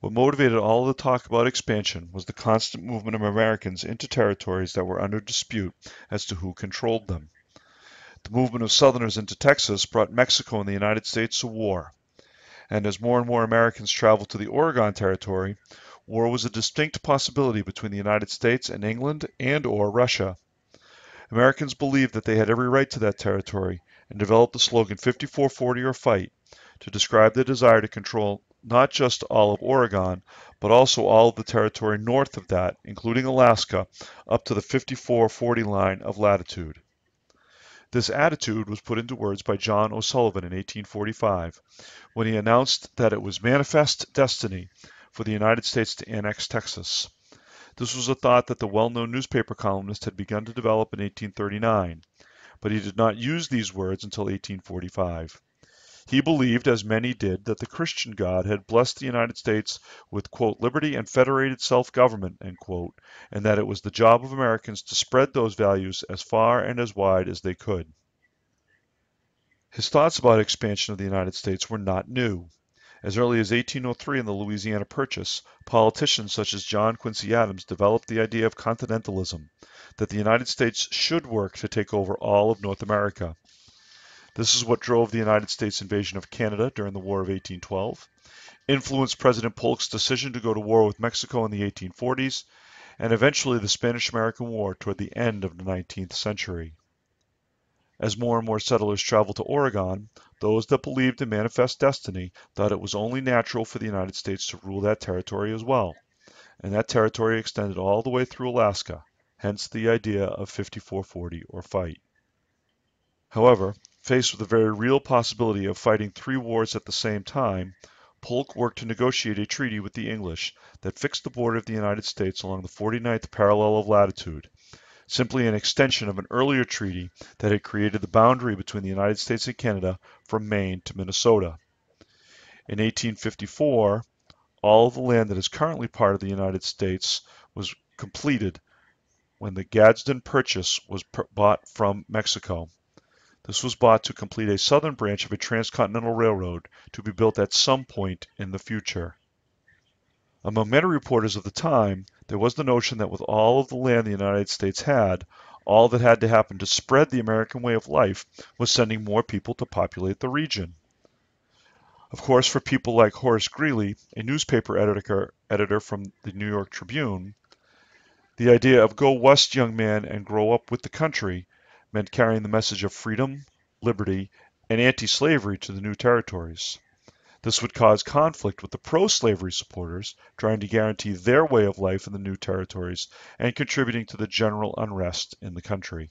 What motivated all of the talk about expansion was the constant movement of Americans into territories that were under dispute as to who controlled them. The movement of Southerners into Texas brought Mexico and the United States to war, and as more and more Americans traveled to the Oregon Territory, war was a distinct possibility between the United States and England and/or Russia. Americans believed that they had every right to that territory and developed the slogan 5440 or fight to describe their desire to control not just all of Oregon, but also all of the territory north of that, including Alaska, up to the 5440 line of latitude. This attitude was put into words by John O'Sullivan in 1845 when he announced that it was manifest destiny for the United States to annex Texas. This was a thought that the well-known newspaper columnist had begun to develop in 1839, but he did not use these words until 1845. He believed, as many did, that the Christian God had blessed the United States with, quote, liberty and federated self-government, end quote, and that it was the job of Americans to spread those values as far and as wide as they could. His thoughts about expansion of the United States were not new. As early as 1803 in the Louisiana Purchase, politicians such as John Quincy Adams developed the idea of continentalism, that the United States should work to take over all of North America. This is what drove the United States invasion of Canada during the War of 1812, influenced President Polk's decision to go to war with Mexico in the 1840s, and eventually the Spanish-American War toward the end of the 19th century. As more and more settlers traveled to Oregon, those that believed in manifest destiny thought it was only natural for the United States to rule that territory as well, and that territory extended all the way through Alaska, hence the idea of 5440 or fight. However, faced with the very real possibility of fighting 3 wars at the same time, Polk worked to negotiate a treaty with the English that fixed the border of the United States along the 49th parallel of latitude, simply an extension of an earlier treaty that had created the boundary between the United States and Canada from Maine to Minnesota. In 1854, all of the land that is currently part of the United States was completed when the Gadsden Purchase was bought from Mexico. This was bought to complete a southern branch of a transcontinental railroad to be built at some point in the future. Among many reporters of the time, there was the notion that with all of the land the United States had, all that had to happen to spread the American way of life was sending more people to populate the region. Of course, for people like Horace Greeley, a newspaper editor from the New York Tribune, the idea of go west, young man, and grow up with the country meant carrying the message of freedom, liberty, and anti-slavery to the new territories. This would cause conflict with the pro-slavery supporters trying to guarantee their way of life in the new territories and contributing to the general unrest in the country.